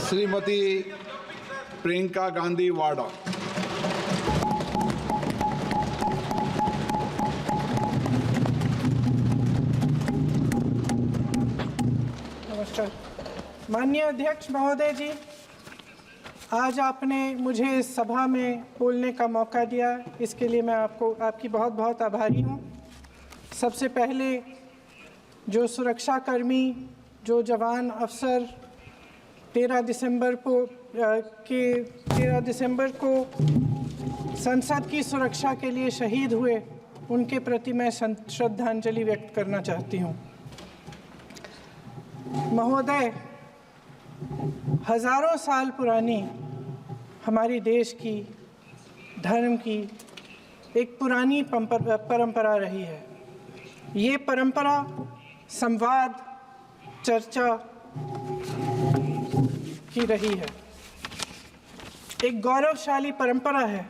श्रीमती प्रियंका गांधी वाड़ा। नमस्कार। माननीय अध्यक्ष महोदय जी, आज आपने मुझे इस सभा में बोलने का मौका दिया, इसके लिए मैं आपकी बहुत बहुत आभारी हूँ। सबसे पहले जो सुरक्षाकर्मी, जो जवान अफसर 13 दिसंबर को संसद की सुरक्षा के लिए शहीद हुए, उनके प्रति मैं श्रद्धांजलि व्यक्त करना चाहती हूँ। महोदय, हजारों साल पुरानी हमारी देश की, धर्म की एक पुरानी परंपरा रही है। ये परंपरा संवाद, चर्चा की रही है। एक गौरवशाली परंपरा है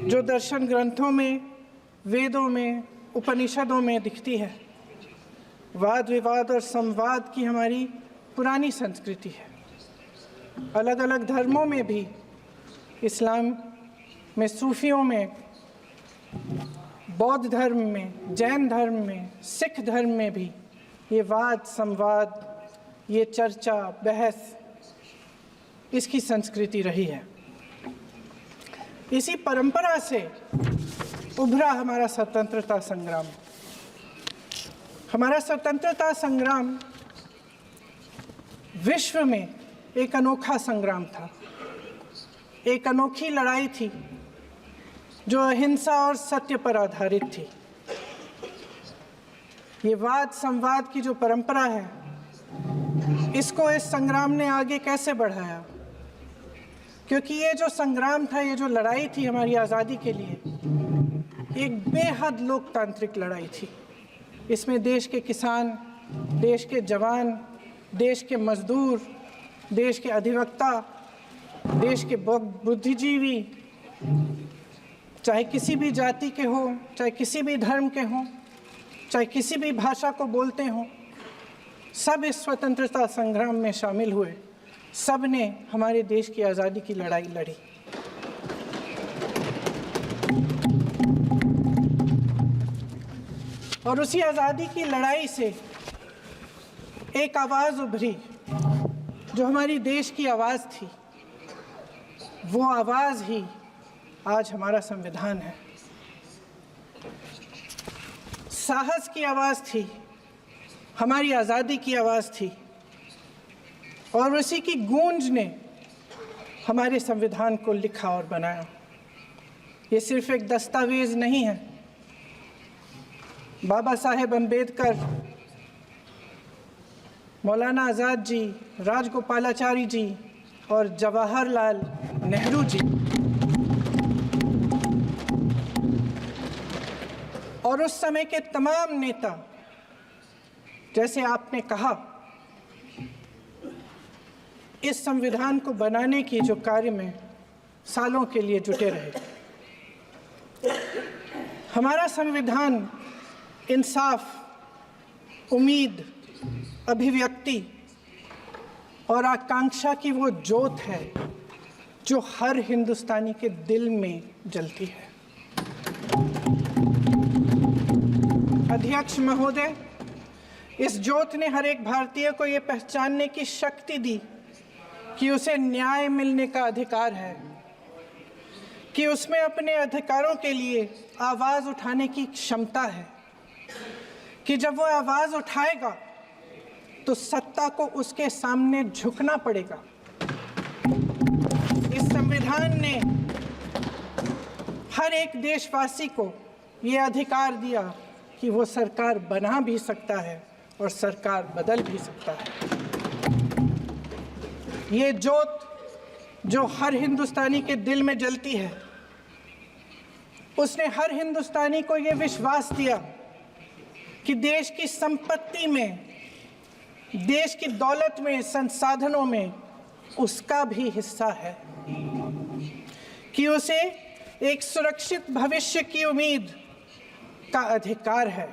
जो दर्शन ग्रंथों में, वेदों में, उपनिषदों में दिखती है। वाद विवाद और संवाद की हमारी पुरानी संस्कृति है। अलग अलग धर्मों में भी, इस्लाम में, सूफियों में, बौद्ध धर्म में, जैन धर्म में, सिख धर्म में भी ये वाद संवाद, ये चर्चा बहस, इसकी संस्कृति रही है। इसी परंपरा से उभरा हमारा स्वतंत्रता संग्राम। हमारा स्वतंत्रता संग्राम विश्व में एक अनोखा संग्राम था, एक अनोखी लड़ाई थी जो अहिंसा और सत्य पर आधारित थी। ये वाद संवाद की जो परंपरा है, इसको इस संग्राम ने आगे कैसे बढ़ाया? क्योंकि ये जो संग्राम था, ये जो लड़ाई थी हमारी आज़ादी के लिए, एक बेहद लोकतांत्रिक लड़ाई थी। इसमें देश के किसान, देश के जवान, देश के मजदूर, देश के अधिवक्ता, देश के बुद्धिजीवी, चाहे किसी भी जाति के हों, चाहे किसी भी धर्म के हों, चाहे किसी भी भाषा को बोलते हों, सब इस स्वतंत्रता संग्राम में शामिल हुए। सब ने हमारे देश की आज़ादी की लड़ाई लड़ी। और उसी आज़ादी की लड़ाई से एक आवाज़ उभरी जो हमारी देश की आवाज़ थी। वो आवाज़ ही आज हमारा संविधान है। साहस की आवाज़ थी, हमारी आज़ादी की आवाज़ थी, और उसी की गूंज ने हमारे संविधान को लिखा और बनाया। ये सिर्फ एक दस्तावेज नहीं है। बाबा साहेब अम्बेडकर, मौलाना आज़ाद जी, राजगोपालाचारी जी और जवाहरलाल नेहरू जी और उस समय के तमाम नेता, जैसे आपने कहा, इस संविधान को बनाने की जो कार्य में सालों के लिए जुटे रहे। हमारा संविधान इंसाफ, उम्मीद, अभिव्यक्ति और आकांक्षा की वो ज्योत है जो हर हिंदुस्तानी के दिल में जलती है। अध्यक्ष महोदय, इस ज्योत ने हर एक भारतीय को ये पहचानने की शक्ति दी कि उसे न्याय मिलने का अधिकार है, कि उसमें अपने अधिकारों के लिए आवाज़ उठाने की क्षमता है, कि जब वो आवाज़ उठाएगा तो सत्ता को उसके सामने झुकना पड़ेगा। इस संविधान ने हर एक देशवासी को ये अधिकार दिया कि वो सरकार बना भी सकता है और सरकार बदल भी सकता है। ये ज्योत जो हर हिंदुस्तानी के दिल में जलती है, उसने हर हिंदुस्तानी को ये विश्वास दिया कि देश की संपत्ति में, देश की दौलत में, संसाधनों में उसका भी हिस्सा है, कि उसे एक सुरक्षित भविष्य की उम्मीद का अधिकार है,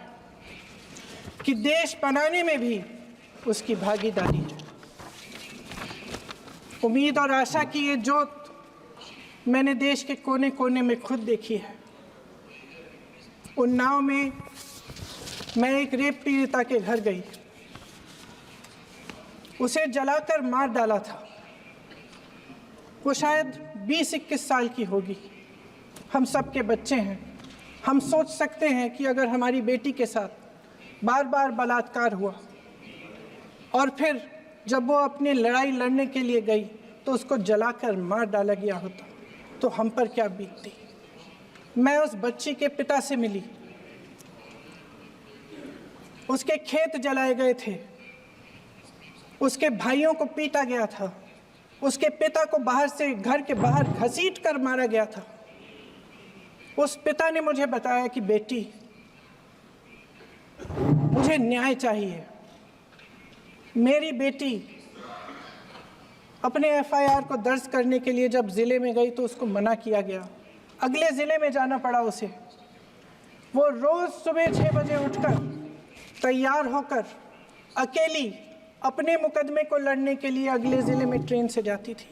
कि देश बनाने में भी उसकी भागीदारी है। उम्मीद और आशा की ये जोत मैंने देश के कोने कोने में खुद देखी है। उन्नाव में मैं एक रेप पीड़िता के घर गई, उसे जलाकर मार डाला था। वो शायद 20-21 साल की होगी। हम सब के बच्चे हैं। हम सोच सकते हैं कि अगर हमारी बेटी के साथ बार बार बलात्कार हुआ और फिर जब वो अपनी लड़ाई लड़ने के लिए गई तो उसको जलाकर मार डाला गया होता तो हम पर क्या बीतती। मैं उस बच्ची के पिता से मिली। उसके खेत जलाए गए थे, उसके भाइयों को पीटा गया था, उसके पिता को बाहर से घर के बाहर घसीट कर मारा गया था। उस पिता ने मुझे बताया कि बेटी, मुझे न्याय चाहिए। मेरी बेटी अपने एफआईआर को दर्ज करने के लिए जब ज़िले में गई तो उसको मना किया गया। अगले ज़िले में जाना पड़ा उसे। वो रोज़ सुबह 6 बजे उठकर तैयार होकर अकेली अपने मुकदमे को लड़ने के लिए अगले ज़िले में ट्रेन से जाती थी।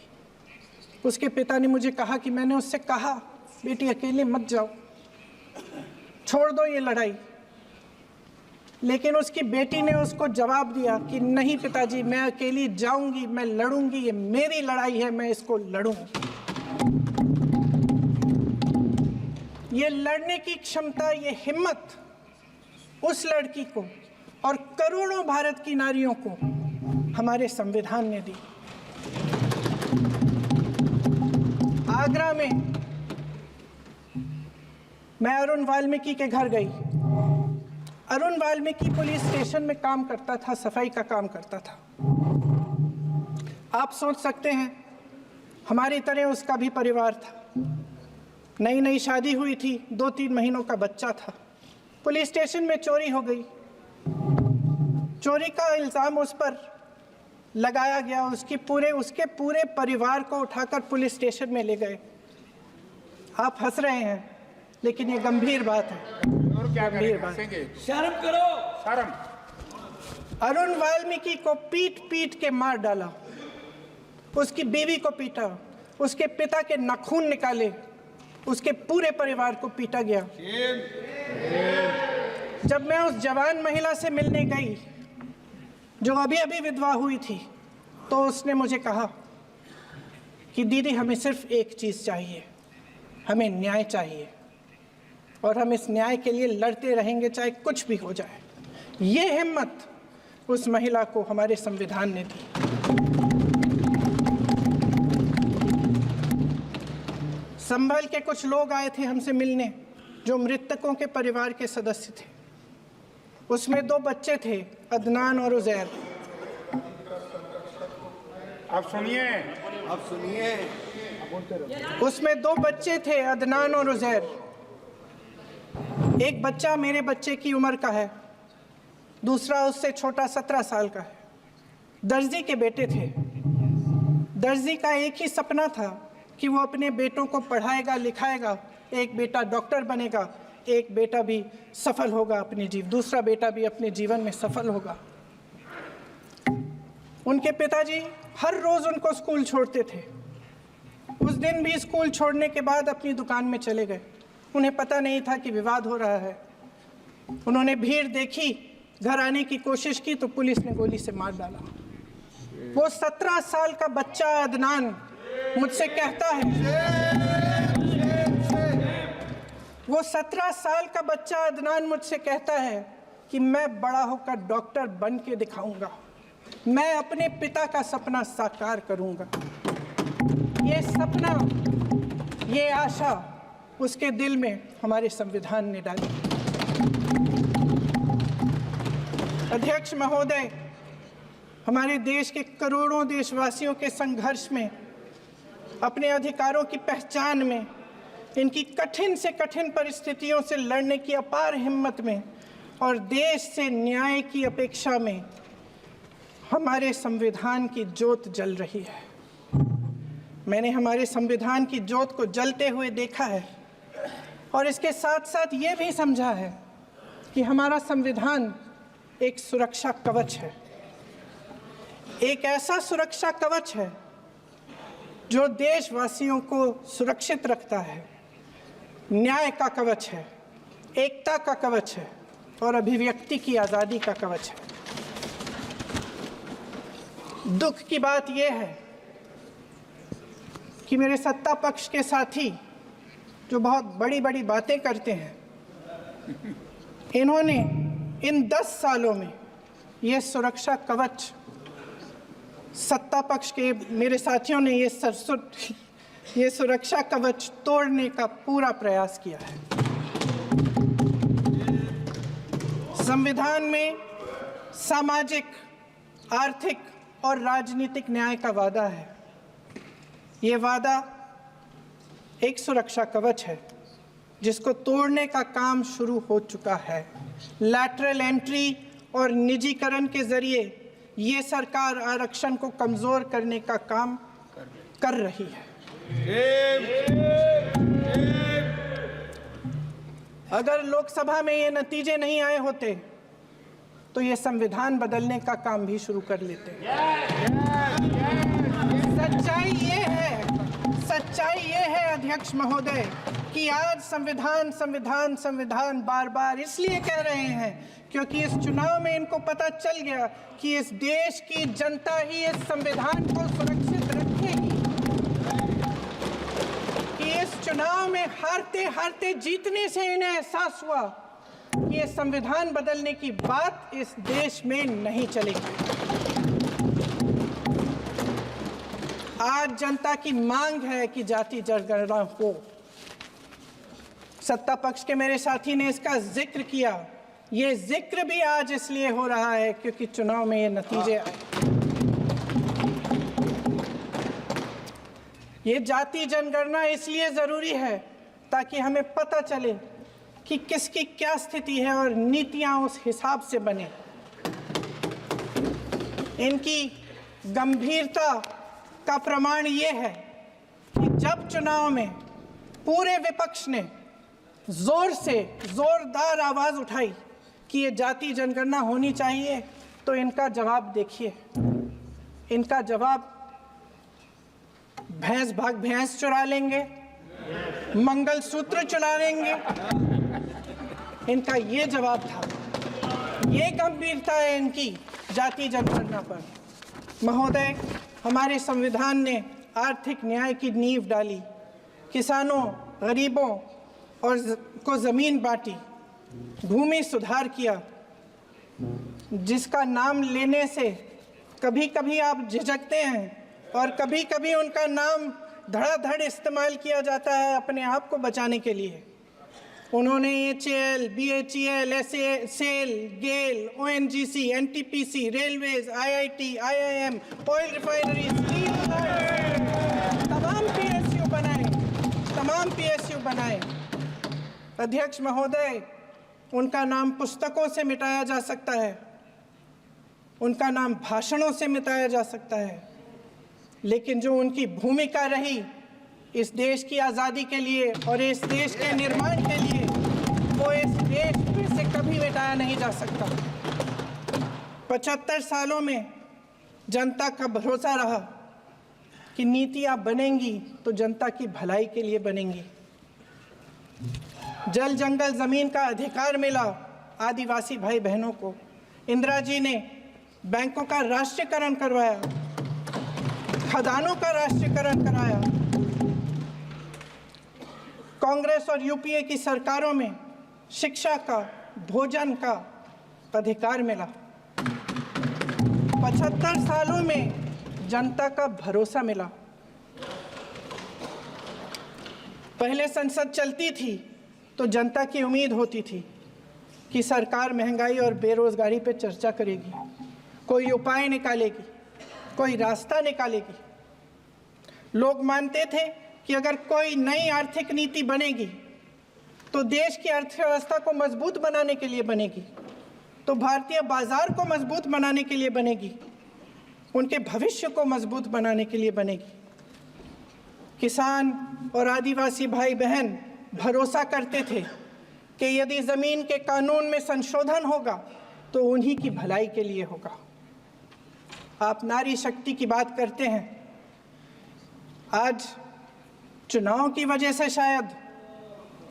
उसके पिता ने मुझे कहा कि मैंने उससे कहा, बेटी अकेले मत जाओ, छोड़ दो ये लड़ाई। लेकिन उसकी बेटी ने उसको जवाब दिया कि नहीं पिताजी, मैं अकेली जाऊंगी, मैं लड़ूंगी, ये मेरी लड़ाई है, मैं इसको लड़ूंगी। ये लड़ने की क्षमता, ये हिम्मत उस लड़की को और करोड़ों भारत की नारियों को हमारे संविधान ने दी। आगरा में मैं अरुण वाल्मीकि के घर गई। अरुण वाल्मीकि पुलिस स्टेशन में काम करता था, सफाई का काम करता था। आप सोच सकते हैं हमारी तरह उसका भी परिवार था। नई नई शादी हुई थी, 2-3 महीनों का बच्चा था। पुलिस स्टेशन में चोरी हो गई। चोरी का इल्ज़ाम उस पर लगाया गया। उसके पूरे परिवार को उठाकर पुलिस स्टेशन में ले गए। आप हंस रहे हैं, लेकिन ये गंभीर बात है। गंभीर बात। शर्म करो, शर्म। अरुण वाल्मीकि को पीट पीट के मार डाला, उसकी बीवी को पीटा, उसके पिता के नाखून निकाले, उसके पूरे परिवार को पीटा गया। जब मैं उस जवान महिला से मिलने गई जो अभी अभी विधवा हुई थी, तो उसने मुझे कहा कि दीदी, हमें सिर्फ एक चीज़ चाहिए, हमें न्याय चाहिए और हम इस न्याय के लिए लड़ते रहेंगे, चाहे कुछ भी हो जाए। ये हिम्मत उस महिला को हमारे संविधान ने दी। संभल के कुछ लोग आए थे हमसे मिलने जो मृतकों के परिवार के सदस्य थे। उसमें 2 बच्चे थे, अदनान और उजैर। आप सुनिए। उसमें 2 बच्चे थे, अदनान और उजैर। एक बच्चा मेरे बच्चे की उम्र का है, दूसरा उससे छोटा 17 साल का है। दर्जी के बेटे थे। दर्जी का एक ही सपना था कि वो अपने बेटों को पढ़ाएगा, लिखाएगा। एक बेटा डॉक्टर बनेगा, एक बेटा भी सफल होगा दूसरा बेटा भी अपने जीवन में सफल होगा। उनके पिताजी हर रोज उनको स्कूल छोड़ते थे। उस दिन भी स्कूल छोड़ने के बाद अपनी दुकान में चले गए। उन्हें पता नहीं था कि विवाद हो रहा है। उन्होंने भीड़ देखी, घर आने की कोशिश की तो पुलिस ने गोली से मार डाला। वो 17 साल का बच्चा अदनान मुझसे कहता है, वो 17 साल का बच्चा अदनान मुझसे कहता है कि मैं बड़ा होकर डॉक्टर बन के दिखाऊंगा, मैं अपने पिता का सपना साकार करूंगा। ये सपना, ये आशा उसके दिल में हमारे संविधान ने डाली। अध्यक्ष महोदय, हमारे देश के करोड़ों देशवासियों के संघर्ष में, अपने अधिकारों की पहचान में, इनकी कठिन से कठिन परिस्थितियों से लड़ने की अपार हिम्मत में और देश से न्याय की अपेक्षा में हमारे संविधान की ज्योत जल रही है। मैंने हमारे संविधान की ज्योत को जलते हुए देखा है और इसके साथ साथ ये भी समझा है कि हमारा संविधान एक सुरक्षा कवच है। एक ऐसा सुरक्षा कवच है जो देशवासियों को सुरक्षित रखता है, न्याय का कवच है, एकता का कवच है और अभिव्यक्ति की आज़ादी का कवच है। दुख की बात यह है कि मेरे सत्ता पक्ष के साथी जो बहुत बड़ी बड़ी बातें करते हैं, इन्होंने इन 10 सालों में ये सुरक्षा कवच, सत्ता पक्ष के मेरे साथियों ने ये सुरक्षा कवच तोड़ने का पूरा प्रयास किया है। संविधान में सामाजिक, आर्थिक और राजनीतिक न्याय का वादा है। ये वादा एक सुरक्षा कवच है जिसको तोड़ने का काम शुरू हो चुका है। लैटरल एंट्री और निजीकरण के जरिए ये सरकार आरक्षण को कमजोर करने का काम कर रही है। अगर लोकसभा में ये नतीजे नहीं आए होते तो ये संविधान बदलने का काम भी शुरू कर लेते। सच्चाई ये है अध्यक्ष महोदय कि आज संविधान बार बार इसलिए कह रहे हैं क्योंकि इस चुनाव में इनको पता चल गया कि इस देश की जनता ही इस संविधान को सुरक्षित रखेगी, कि इस चुनाव में हारते हारते जीतने से इन्हें एहसास हुआ कि ये संविधान बदलने की बात इस देश में नहीं चलेगी। आज जनता की मांग है कि जाति जनगणना हो। सत्ता पक्ष के मेरे साथी ने इसका जिक्र किया। ये जिक्र भी आज इसलिए हो रहा है क्योंकि चुनाव में ये नतीजे आए। ये जाति जनगणना इसलिए जरूरी है ताकि हमें पता चले कि किसकी क्या स्थिति है और नीतियां उस हिसाब से बने। इनकी गंभीरता का प्रमाण ये है कि जब चुनाव में पूरे विपक्ष ने जोरदार आवाज उठाई कि ये जाति जनगणना होनी चाहिए, तो इनका जवाब देखिए। इनका जवाब भैंस भाग भैंस चुरा लेंगे, मंगलसूत्र चुरा लेंगे, इनका ये जवाब था। ये गंभीरता है इनकी जाति जनगणना पर। महोदय, हमारे संविधान ने आर्थिक न्याय की नींव डाली, किसानों, गरीबों और को जमीन बांटी, भूमि सुधार किया, जिसका नाम लेने से कभी कभी आप झिझकते हैं और कभी कभी उनका नाम धड़ाधड़ इस्तेमाल किया जाता है अपने आप को बचाने के लिए। उन्होंने HAL, BHEL, SAIL, GAIL, ONGC, NTPC, railways, IIT, IIM, oil refineries, तमाम PSU बनाए। अध्यक्ष महोदय, उनका नाम पुस्तकों से मिटाया जा सकता है, उनका नाम भाषणों से मिटाया जा सकता है, लेकिन जो उनकी भूमिका रही इस देश की आज़ादी के लिए और इस देश के निर्माण के लिए, वो इस देश में से कभी मिटाया नहीं जा सकता। 75 सालों में जनता का भरोसा रहा कि नीतियाँ बनेंगी तो जनता की भलाई के लिए बनेंगी। जल जंगल जमीन का अधिकार मिला आदिवासी भाई बहनों को। इंदिरा जी ने बैंकों का राष्ट्रीयकरण करवाया, खदानों का राष्ट्रीयकरण कराया। कांग्रेस और यूपीए की सरकारों में शिक्षा का, भोजन का अधिकार मिला। 75 सालों में जनता का भरोसा मिला। पहले संसद चलती थी तो जनता की उम्मीद होती थी कि सरकार महंगाई और बेरोजगारी पर चर्चा करेगी, कोई उपाय निकालेगी, कोई रास्ता निकालेगी। लोग मानते थे कि अगर कोई नई आर्थिक नीति बनेगी तो देश की अर्थव्यवस्था को मजबूत बनाने के लिए बनेगी, तो भारतीय बाजार को मजबूत बनाने के लिए बनेगी, उनके भविष्य को मजबूत बनाने के लिए बनेगी। किसान और आदिवासी भाई बहन भरोसा करते थे कि यदि ज़मीन के कानून में संशोधन होगा तो उन्हीं की भलाई के लिए होगा। आप नारी शक्ति की बात करते हैं, आज चुनाव की वजह से शायद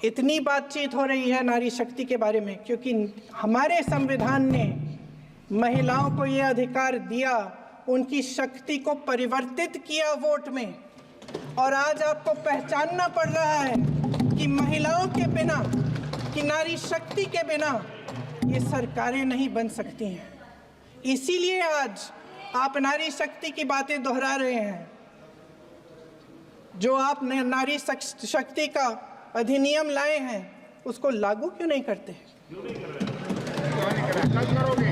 इतनी बातचीत हो रही है नारी शक्ति के बारे में, क्योंकि हमारे संविधान ने महिलाओं को ये अधिकार दिया, उनकी शक्ति को परिवर्तित किया वोट में। और आज आपको पहचानना पड़ रहा है कि महिलाओं के बिना, कि नारी शक्ति के बिना ये सरकारें नहीं बन सकती हैं। इसीलिए आज आप नारी शक्ति की बातें दोहरा रहे हैं। जो आप नारी शक्ति का अधिनियम लाए हैं उसको लागू क्यों नहीं करते?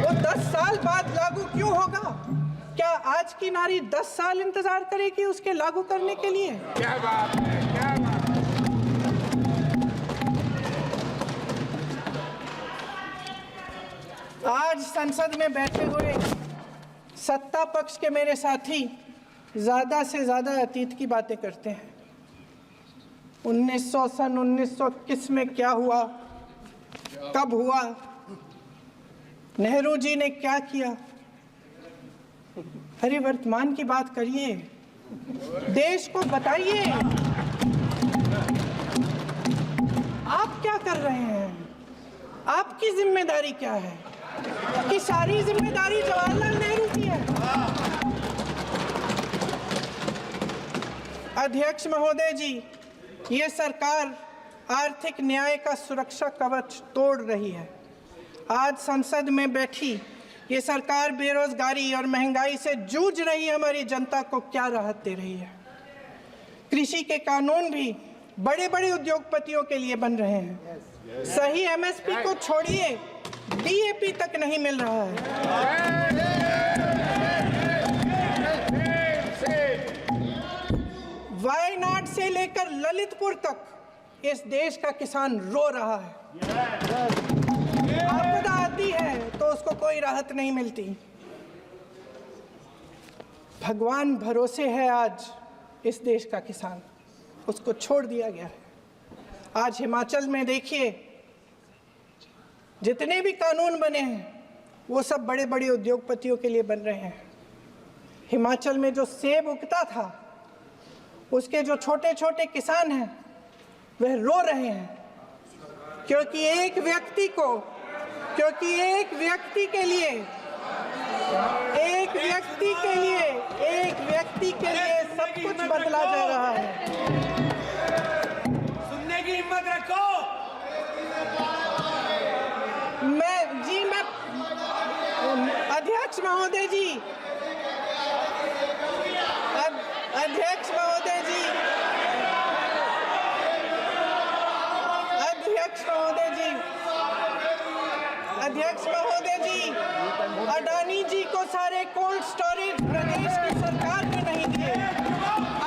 वो 10 साल बाद लागू क्यों होगा? क्या आज की नारी 10 साल इंतजार करेगी उसके लागू करने के लिए? क्या बात है, क्या बात है। आज संसद में बैठे हुए सत्ता पक्ष के मेरे साथी ज़्यादा से ज़्यादा अतीत की बातें करते हैं। 1900 किस में क्या हुआ, कब हुआ, नेहरू जी ने क्या किया। अरे वर्तमान की बात करिए, देश को बताइए आप क्या कर रहे हैं, आपकी जिम्मेदारी क्या है? कि सारी जिम्मेदारी जवाहरलाल नेहरू की है। अध्यक्ष महोदय जी, ये सरकार आर्थिक न्याय का सुरक्षा कवच तोड़ रही है। आज संसद में बैठी ये सरकार बेरोजगारी और महंगाई से जूझ रही हमारी जनता को क्या राहत दे रही है? कृषि के कानून भी बड़े बड़े उद्योगपतियों के लिए बन रहे हैं। सही एमएसपी को छोड़िए, डीएपी तक नहीं मिल रहा है। वायनाड से लेकर ललितपुर तक इस देश का किसान रो रहा है। आपदा आती है तो उसको कोई राहत नहीं मिलती। भगवान भरोसे है आज इस देश का किसान, उसको छोड़ दिया गया है। आज हिमाचल में देखिए, जितने भी कानून बने हैं वो सब बड़े बड़े उद्योगपतियों के लिए बन रहे हैं। हिमाचल में जो सेब उगता था उसके जो छोटे छोटे किसान हैं वह रो रहे हैं, क्योंकि एक व्यक्ति के लिए सब कुछ बदला जा रहा है। सुनने की हिम्मत रखो। अध्यक्ष महोदय जी, अध्यक्ष महोदय जी, अडानी जी को सारे कोल्ड स्टोरेज प्रदेश की सरकार ने नहीं दिए।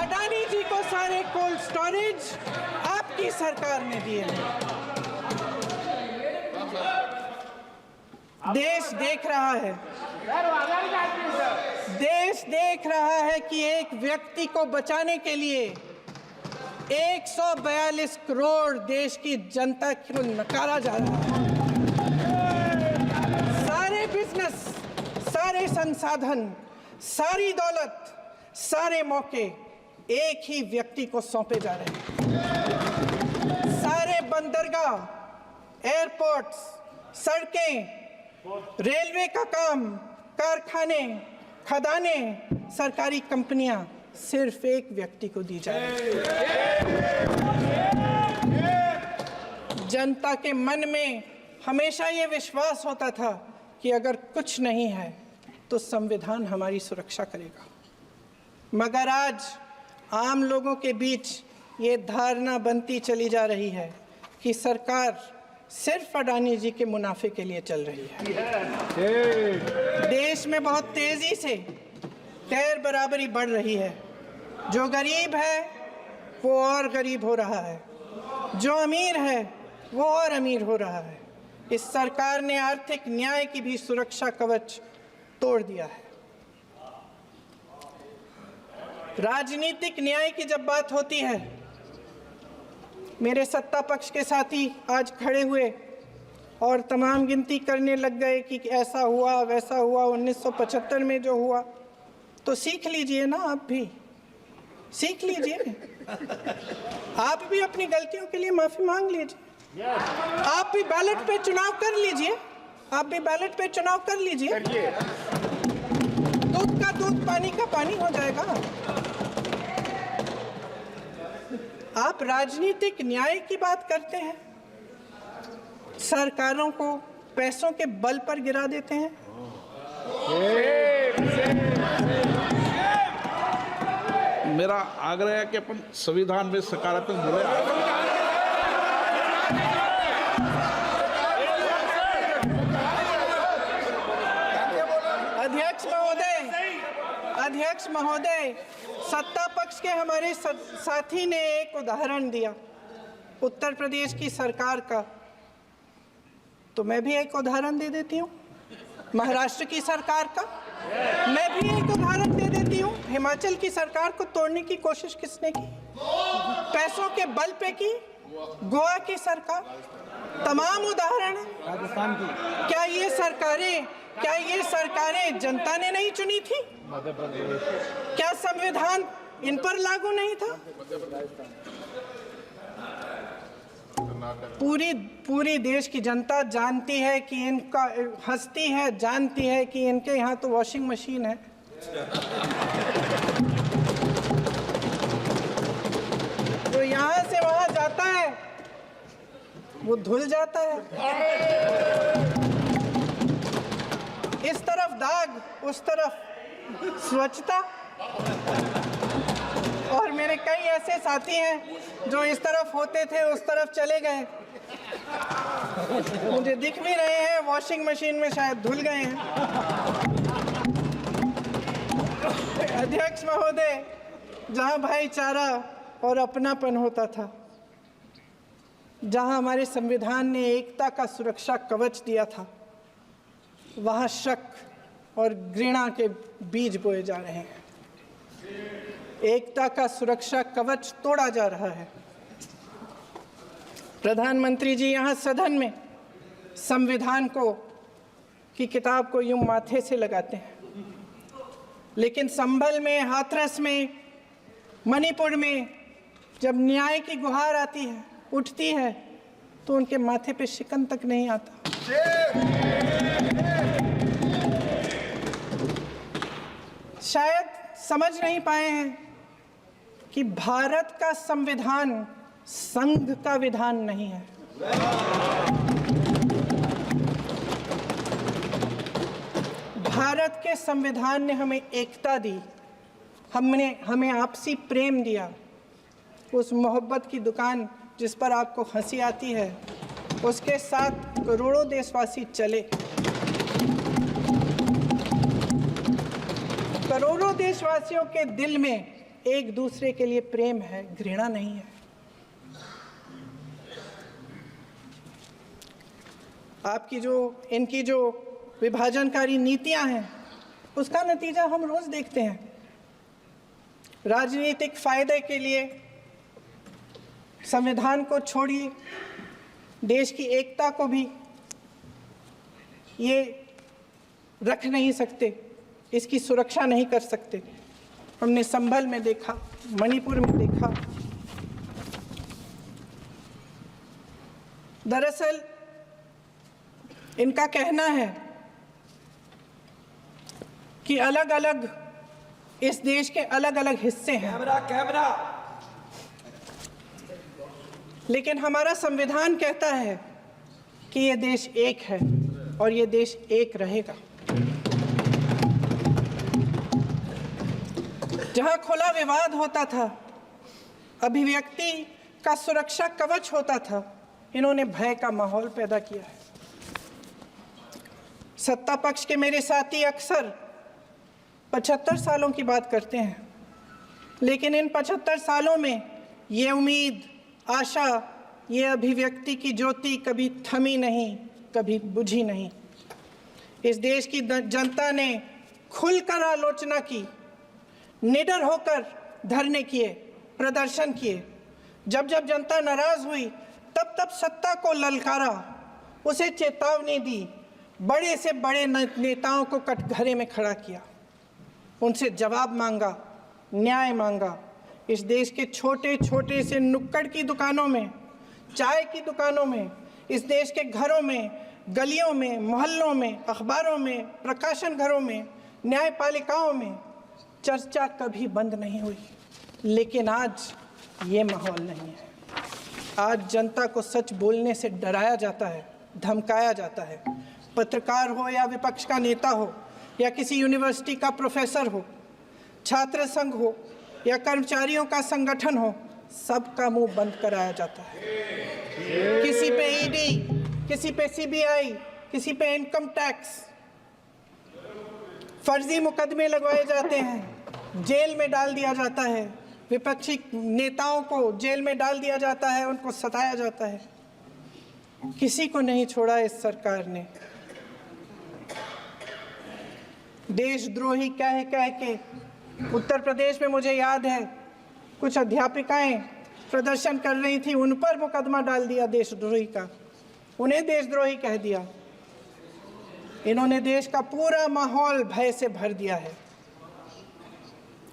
अडानी जी को सारे कोल्ड स्टोरेज आपकी सरकार ने दिए। देश देख रहा है कि एक व्यक्ति को बचाने के लिए 142 करोड़ देश की जनता को नकारा जा रहा है। सारे बिजनेस, सारे संसाधन, सारी दौलत, सारे मौके एक ही व्यक्ति को सौंपे जा रहे हैं। सारे बंदरगाह, एयरपोर्ट्स, सड़कें, रेलवे का काम, कारखाने, खदाने, सरकारी कंपनियां सिर्फ एक व्यक्ति को दी जा रही है। जनता के मन में हमेशा ये विश्वास होता था कि अगर कुछ नहीं है तो संविधान हमारी सुरक्षा करेगा, मगर आज आम लोगों के बीच ये धारणा बनती चली जा रही है कि सरकार सिर्फ अडानी जी के मुनाफे के लिए चल रही है। देश में बहुत तेजी से गैर बराबरी बढ़ रही है। जो गरीब है वो और गरीब हो रहा है, जो अमीर है वो और अमीर हो रहा है। इस सरकार ने आर्थिक न्याय की भी सुरक्षा कवच तोड़ दिया है। राजनीतिक न्याय की जब बात होती है, मेरे सत्ता पक्ष के साथी आज खड़े हुए और तमाम गिनती करने लग गए कि ऐसा हुआ वैसा हुआ, 1975 में जो हुआ, तो सीख लीजिए ना आप भी। सीख लीजिए। आप भी अपनी गलतियों के लिए माफी मांग लीजिए। आप भी बैलेट पे चुनाव कर लीजिए। आप भी बैलेट पे चुनाव कर लीजिए। दूध का दूध, पानी का पानी हो जाएगा। आप राजनीतिक न्याय की बात करते हैं, सरकारों को पैसों के बल पर गिरा देते हैं। मेरा आग्रह है कि अपन संविधान में सकारात्मक बोले। अध्यक्ष महोदय, सत्ता पक्ष के हमारे साथी ने एक उदाहरण दिया उत्तर प्रदेश की सरकार का, तो मैं भी एक उदाहरण दे देती हूँ महाराष्ट्र की सरकार का। मैं भी एक उदाहरण दे देती हूँ हिमाचल की सरकार को तोड़ने की कोशिश किसने की, पैसों के बल पे की, गोवा की सरकार। तमाम उदाहरण है। राजस्थान की क्या ये सरकारें जनता ने नहीं चुनी थी? क्या संविधान इन पर लागू नहीं था? पूरी देश की जनता जानती है कि इनका हंसती है, जानती है कि इनके यहाँ तो वॉशिंग मशीन है। तो यहाँ से वहाँ जाता है, वो धुल जाता है। इस तरफ दाग, उस तरफ स्वच्छता। और मेरे कई ऐसे साथी हैं जो इस तरफ होते थे उस तरफ चले गए, मुझे दिख भी रहे हैं, वॉशिंग मशीन में शायद धुल गए हैं। अध्यक्ष महोदय, जहां भाईचारा और अपनापन होता था, जहां हमारे संविधान ने एकता का सुरक्षा कवच दिया था, वहां शक और घृणा के बीज बोए जा रहे हैं। एकता का सुरक्षा कवच तोड़ा जा रहा है। प्रधानमंत्री जी यहाँ सदन में संविधान की किताब को यूं माथे से लगाते हैं, लेकिन संभल में, हाथरस में, मणिपुर में जब न्याय की गुहार आती है, उठती है, तो उनके माथे पे शिकन तक नहीं आता। शायद समझ नहीं पाए हैं कि भारत का संविधान संघ का विधान नहीं है। भारत के संविधान ने हमें एकता दी, हमें आपसी प्रेम दिया। उस मोहब्बत की दुकान जिस पर आपको हंसी आती है, उसके साथ करोड़ों देशवासी चले। करोड़ों देशवासियों के दिल में एक दूसरे के लिए प्रेम है, घृणा नहीं है। इनकी जो विभाजनकारी नीतियां हैं, उसका नतीजा हम रोज देखते हैं। राजनीतिक फायदे के लिए संविधान को छोड़िए, देश की एकता को भी ये रख नहीं सकते, इसकी सुरक्षा नहीं कर सकते। हमने संभल में देखा, मणिपुर में देखा। दरअसल इनका कहना है कि अलग अलग इस देश के अलग अलग हिस्से हैं, कैमरा लेकिन हमारा संविधान कहता है कि ये देश एक है और ये देश एक रहेगा। जहां खुला विवाद होता था, अभिव्यक्ति का सुरक्षा कवच होता था, इन्होंने भय का माहौल पैदा किया है। सत्ता पक्ष के मेरे साथी अक्सर 75 सालों की बात करते हैं, लेकिन इन 75 सालों में ये उम्मीद, आशा, ये अभिव्यक्ति की ज्योति कभी थमी नहीं, कभी बुझी नहीं। इस देश की जनता ने खुलकर आलोचना की, निडर होकर धरने किए, प्रदर्शन किए। जब जब जनता नाराज हुई, तब तब सत्ता को ललकारा, उसे चेतावनी दी, बड़े से बड़े नेताओं को कटघरे में खड़ा किया, उनसे जवाब मांगा, न्याय मांगा, इस देश के छोटे छोटे से नुक्कड़ की दुकानों में, चाय की दुकानों में, इस देश के घरों में, गलियों में, मोहल्लों में, अखबारों में, प्रकाशन घरों में, न्यायपालिकाओं में चर्चा कभी बंद नहीं हुई। लेकिन आज ये माहौल नहीं है। आज जनता को सच बोलने से डराया जाता है, धमकाया जाता है। पत्रकार हो या विपक्ष का नेता हो या किसी यूनिवर्सिटी का प्रोफेसर हो, छात्र संघ हो या कर्मचारियों का संगठन हो, सबका मुंह बंद कराया जाता है। किसी पे ईडी, किसी पे सीबीआई, किसी पे इनकम टैक्स, फर्जी मुकदमे लगवाए जाते हैं, जेल में डाल दिया जाता है, विपक्षी नेताओं को जेल में डाल दिया जाता है, उनको सताया जाता है। किसी को नहीं छोड़ा इस सरकार ने। देशद्रोही कह के उत्तर प्रदेश में मुझे याद है कुछ अध्यापिकाएं प्रदर्शन कर रही थी, उन पर मुकदमा डाल दिया देशद्रोही का, उन्हें देशद्रोही कह दिया। इन्होंने देश का पूरा माहौल भय से भर दिया है।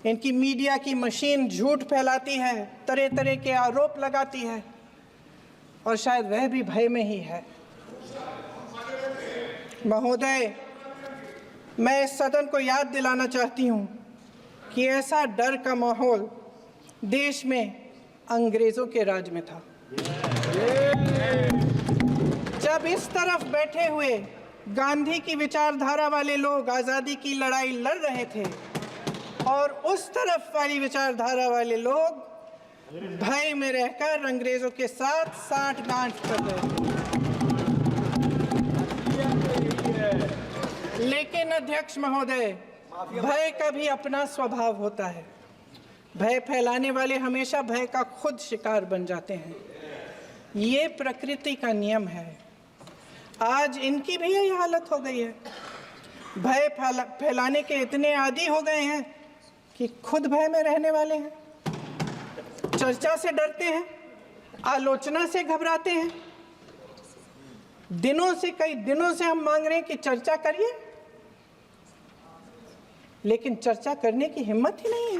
इनकी मीडिया की मशीन झूठ फैलाती है, तरह तरह के आरोप लगाती है और शायद वह भी भय में ही है। महोदय, मैं इस सदन को याद दिलाना चाहती हूँ कि ऐसा डर का माहौल देश में अंग्रेजों के राज में था। जब इस तरफ बैठे हुए गांधी की विचारधारा वाले लोग आज़ादी की लड़ाई लड़ रहे थे और उस तरफ वाली विचारधारा वाले लोग भय में रहकर अंग्रेजों के साथ साठगांठ कर रहे थे। लेकिन अध्यक्ष महोदय, भय का भी अपना स्वभाव होता है। भय फैलाने वाले हमेशा भय का खुद शिकार बन जाते हैं। ये प्रकृति का नियम है। आज इनकी भी यही हालत हो गई है। भय फैलाने के इतने आदी हो गए हैं कि खुद भय में रहने वाले हैं, चर्चा से डरते हैं, आलोचना से घबराते हैं। कई दिनों से हम मांग रहे हैं कि चर्चा करिए, लेकिन चर्चा करने की हिम्मत ही नहीं है।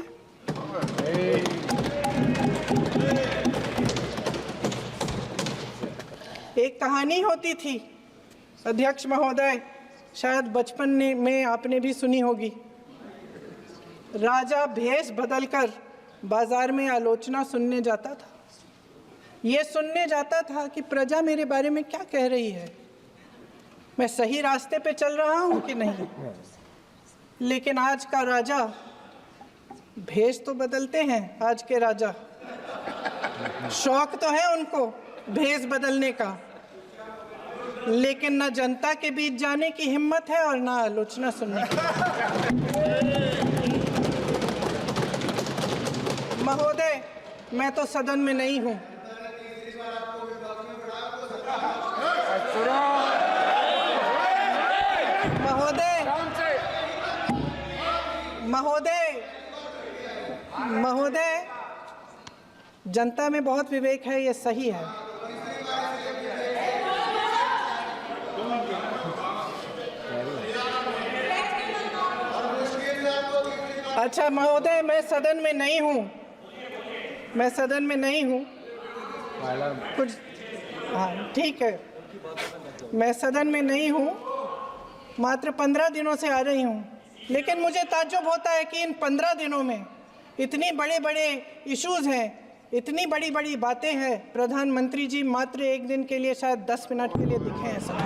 एक कहानी होती थी अध्यक्ष महोदय, शायद बचपन में आपने भी सुनी होगी। राजा भेष बदलकर बाजार में आलोचना सुनने जाता था। ये सुनने जाता था कि प्रजा मेरे बारे में क्या कह रही है, मैं सही रास्ते पे चल रहा हूँ कि नहीं। लेकिन आज का राजा, भेष तो बदलते हैं आज के राजा, शौक तो है उनको भेष बदलने का, लेकिन न जनता के बीच जाने की हिम्मत है और न आलोचना सुनने की। महोदय, मैं तो सदन में नहीं हूं। महोदय, जनता में बहुत विवेक है, ये सही है। अच्छा महोदय, मैं सदन में नहीं हूँ, कुछ हाँ ठीक है, मैं सदन में नहीं हूँ, मात्र 15 दिनों से आ रही हूँ। लेकिन मुझे ताज्जुब होता है कि इन 15 दिनों में इतनी बड़े इश्यूज़ हैं, इतनी बड़ी बातें हैं, प्रधानमंत्री जी मात्र एक दिन के लिए शायद 10 मिनट के लिए दिखे हैं सब।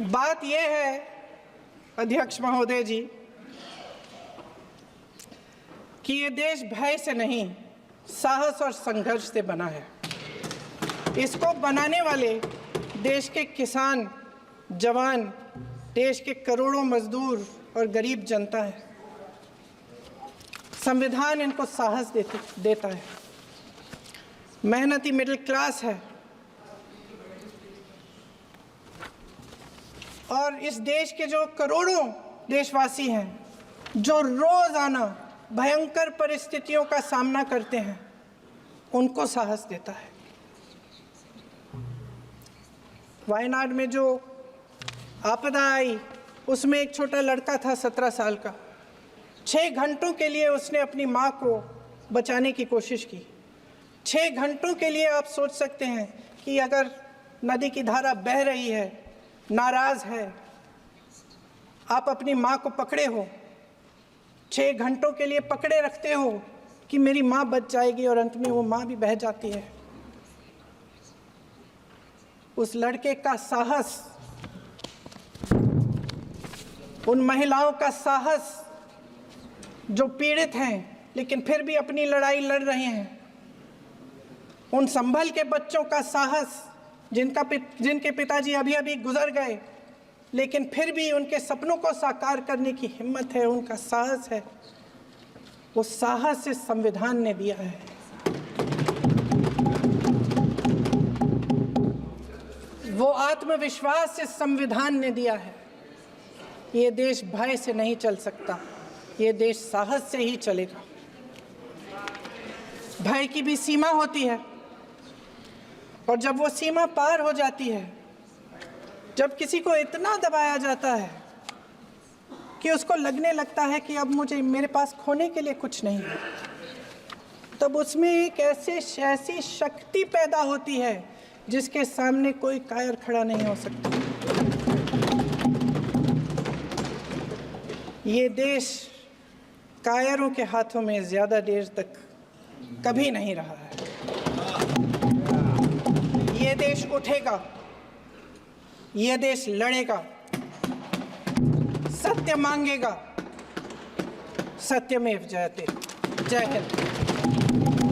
बात यह है अध्यक्ष महोदय जी कि ये देश भय से नहीं, साहस और संघर्ष से बना है। इसको बनाने वाले देश के किसान, जवान, देश के करोड़ों मजदूर और गरीब जनता है। संविधान इनको साहस देता है। मेहनती मिडिल क्लास है और इस देश के जो करोड़ों देशवासी हैं, जो रोजाना भयंकर परिस्थितियों का सामना करते हैं, उनको साहस देता है। वायनाड में जो आपदा आई, उसमें एक छोटा लड़का था 17 साल का। 6 घंटों के लिए उसने अपनी माँ को बचाने की कोशिश की। 6 घंटों के लिए आप सोच सकते हैं कि अगर नदी की धारा बह रही है, नाराज़ है, आप अपनी माँ को पकड़े हो, 6 घंटों के लिए पकड़े रखते हो कि मेरी माँ बच जाएगी और अंत में वो माँ भी बह जाती है। उस लड़के का साहस, उन महिलाओं का साहस जो पीड़ित हैं लेकिन फिर भी अपनी लड़ाई लड़ रहे हैं, उन संभल के बच्चों का साहस जिनके पिताजी अभी अभी गुजर गए लेकिन फिर भी उनके सपनों को साकार करने की हिम्मत है, उनका साहस है, वो साहस इस संविधान ने दिया है। वो आत्मविश्वास इस संविधान ने दिया है। ये देश भय से नहीं चल सकता, ये देश साहस से ही चलेगा। भय की भी सीमा होती है और जब वो सीमा पार हो जाती है, जब किसी को इतना दबाया जाता है कि उसको लगने लगता है कि अब मेरे पास खोने के लिए कुछ नहीं है, तब उसमें एक ऐसी शक्ति पैदा होती है जिसके सामने कोई कायर खड़ा नहीं हो सकता। ये देश कायरों के हाथों में ज़्यादा देर तक कभी नहीं रहा है। ये देश उठेगा, ये देश लड़ेगा, सत्य मांगेगा, सत्यमेव जयते। जय हिंद।